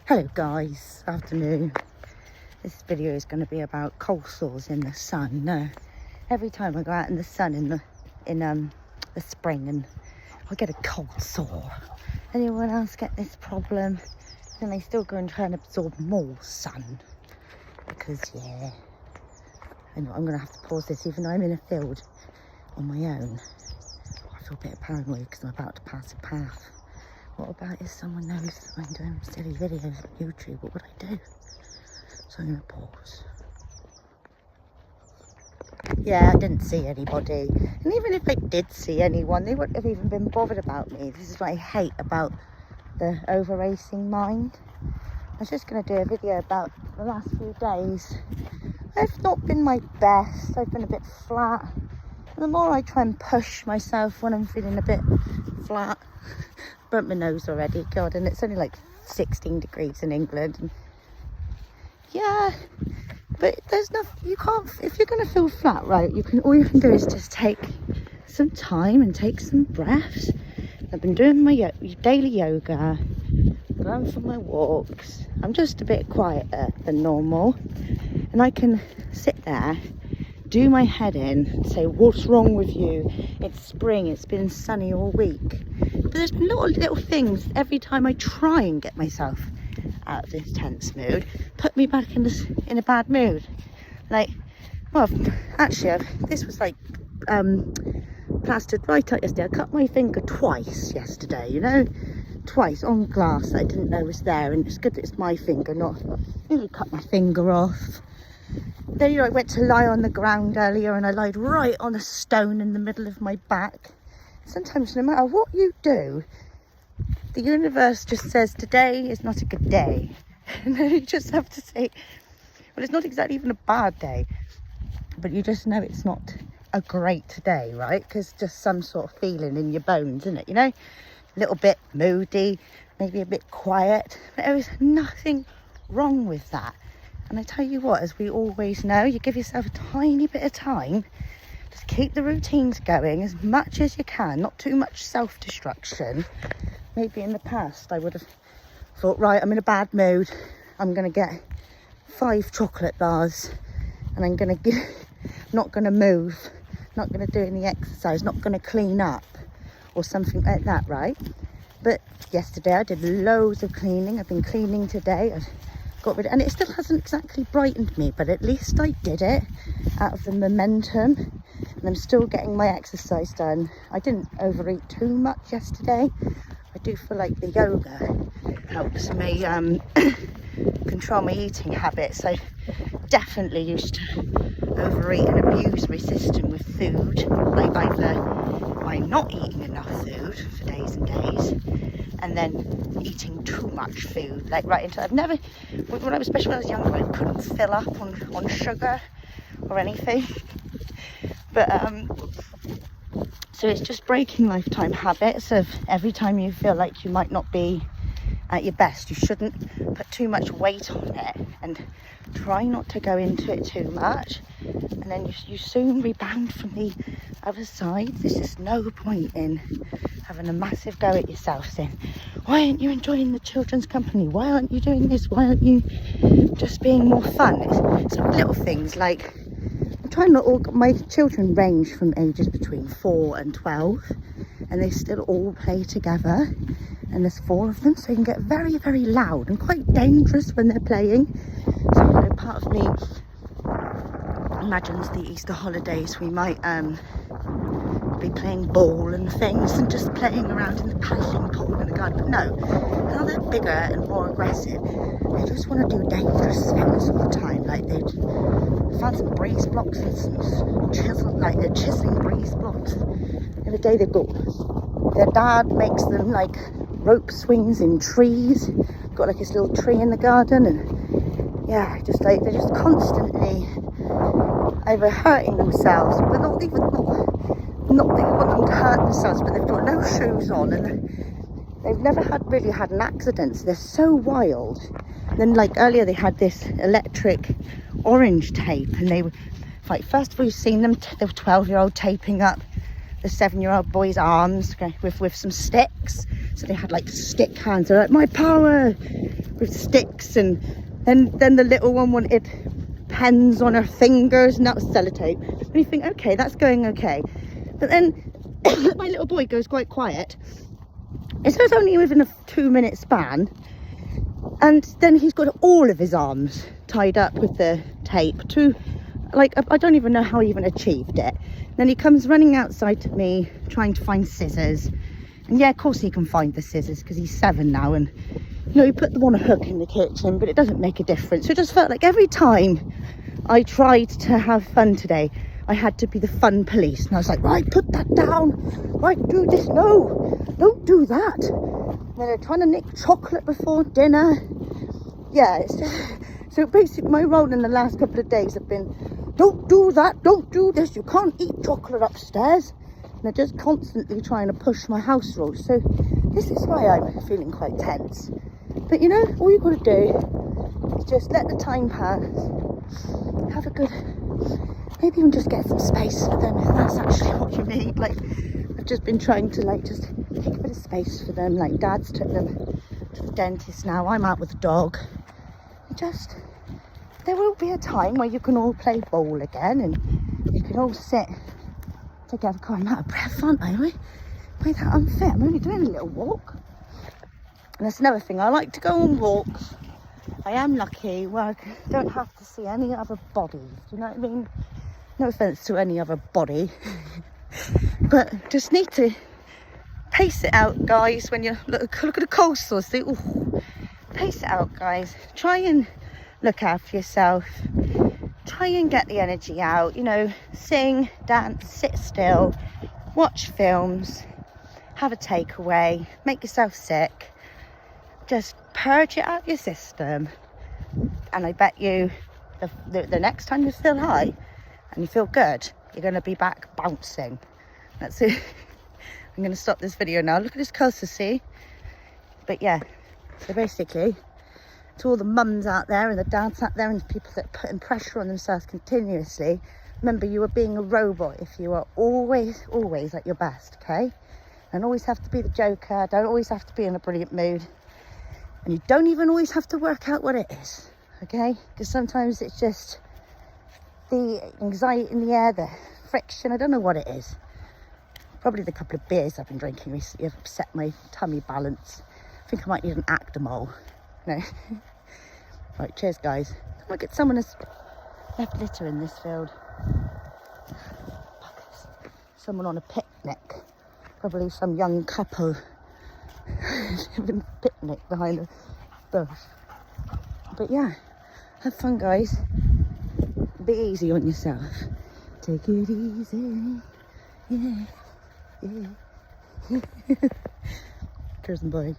Hello guys, afternoon. This video is going to be about cold sores in the sun. Every time I go out in the sun in the spring and I get a cold sore. Anyone else get this problem? Then they still go and try and absorb more sun. Because yeah, I know I'm going to have to pause this even though I'm in a field on my own. I feel a bit paranoid because I'm about to pass a path. What about if someone knows that I'm doing silly videos on YouTube? What would I do? So I'm going to pause. Yeah, I didn't see anybody. And even if I did see anyone, they wouldn't have even been bothered about me. This is what I hate about the over-racing mind. I was just going to do a video about the last few days. I've not been my best. I've been a bit flat. And the more I try and push myself when I'm feeling a bit flat, burnt my nose already, God, and it's only like 16 degrees in England. And yeah, but there's nothing, you can't, if you're going to feel flat, right, all you can do is just take some time and take some breaths. I've been doing my daily yoga, going for my walks. I'm just a bit quieter than normal, and I can sit there, do my head in and say, what's wrong with you? It's spring, it's been sunny all week. But there's been little things every time I try and get myself out of this tense mood, put me back in a bad mood. Like, well, actually, this was like plastered right out yesterday. I cut my finger twice yesterday, you know, twice on glass that I didn't know was there, and it's good that it's my finger, not really cut my finger off. Then, you know, I went to lie on the ground earlier and I lied right on a stone in the middle of my back. Sometimes no matter what you do, the universe just says today is not a good day. And then you just have to say, well, it's not exactly even a bad day, but you just know it's not a great day, right? Because just some sort of feeling in your bones, isn't it? You know, a little bit moody, maybe a bit quiet, but there is nothing wrong with that. And I tell you what, as we always know, you give yourself a tiny bit of time. Just keep the routines going as much as you can, not too much self-destruction. Maybe in the past I would have thought, right, I'm in a bad mood. I'm going to get 5 chocolate bars and I'm going to not going to move, not going to do any exercise, not going to clean up or something like that, right? But yesterday I did loads of cleaning. I've been cleaning today. I've got rid of, and it still hasn't exactly brightened me, but at least I did it out of the momentum, and I'm still getting my exercise done. I didn't overeat too much yesterday. I do feel like the yoga helps me control my eating habits. I definitely used to overeat and abuse my system with food, like either by not eating enough food for days and days, and then eating too much food, like right into, when I was, especially when I was younger, I couldn't fill up on sugar or anything. But so it's just breaking lifetime habits of every time you feel like you might not be at your best, you shouldn't put too much weight on it and try not to go into it too much, and then you soon rebound from the other side. There's just no point in having a massive go at yourself saying, why aren't you enjoying the children's company? Why aren't you doing this? Why aren't you just being more fun? It's some little things like, I'm trying not all, my children range from ages between 4 and 12, and they still all play together, and there's 4 of them, so you can get very, very loud and quite dangerous when they're playing. So, you know, part of me imagines the Easter holidays we might be playing ball and things and just playing around in the paddling pool in the garden. But no, now they're bigger and more aggressive, they just want to do dangerous things all the time. Like they'd found some breeze blocks and some chisel, like they're chiseling breeze blocks. The other day they've got, their dad makes them like rope swings in trees, got like this little tree in the garden, and yeah, just like they're just constantly either hurting themselves, but not that you want them to hurt themselves, but they've got no shoes on and they've never really had an accident, so they're so wild. And then like earlier they had this electric orange tape, and they were like, first of all, you've seen them, they were 12-year-old taping up the 7-year-old boy's arms with some sticks. So they had like stick hands. They're like, my power, with sticks, and then the little one wanted pens on her fingers, and that was sellotape. And you think, okay, that's going okay. But then my little boy goes quite quiet. It was only within a 2-minute span, and then he's got all of his arms tied up with the tape to, like, I don't even know how he even achieved it. Then he comes running outside to me trying to find scissors, and yeah, of course he can find the scissors because he's 7 now, and you know, he put them on a hook in the kitchen, but it doesn't make a difference. So it just felt like every time I tried to have fun today, I had to be the fun police, and I was like, right, put that down, right, do this, no, don't do that. And then they're trying to nick chocolate before dinner. Yeah, so basically my role in the last couple of days have been, don't do that, don't do this, you can't eat chocolate upstairs. And they're just constantly trying to push my house rules. So this is why I'm feeling quite tense. But you know, all you've got to do is just let the time pass, have a good, maybe even just get some space for them, if that's actually what you need. Like, I've just been trying to, like, just take a bit of space for them. Like, Dad's took them to the dentist now, I'm out with the dog. Just, there will be a time where you can all play ball again, and you can all sit together. God, I'm out of breath, aren't I? Am I that unfit? I'm only doing a little walk. And that's another thing, I like to go on walks. I am lucky where I don't have to see any other bodies, do you know what I mean? No offence to any other body, but just need to pace it out, guys. When you look at the coleslaw, see, ooh, pace it out, guys. Try and look after yourself. Try and get the energy out, you know, sing, dance, sit still, watch films, have a takeaway, make yourself sick. Just purge it out of your system, and I bet you the next time you feel high and you feel good, you're going to be back bouncing. That's it. I'm going to stop this video now. Look at this coaster, see? But yeah, so basically, to all the mums out there and the dads out there and the people that are putting pressure on themselves continuously, remember, you are being a robot if you are always at your best, okay? And always have to be the joker, don't always have to be in a brilliant mood. And you don't even always have to work out what it is, okay? Because sometimes it's just the anxiety in the air, the friction, I don't know what it is. Probably the couple of beers I've been drinking recently have upset my tummy balance. I think I might need an Actimol. No. Right, cheers, guys. Look at someone has left litter in this field. Someone on a picnic. Probably some young couple having a picnic behind a bush. But yeah, have fun, guys. Be easy on yourself. Take it easy. Yeah. Yeah. Cheers and bye.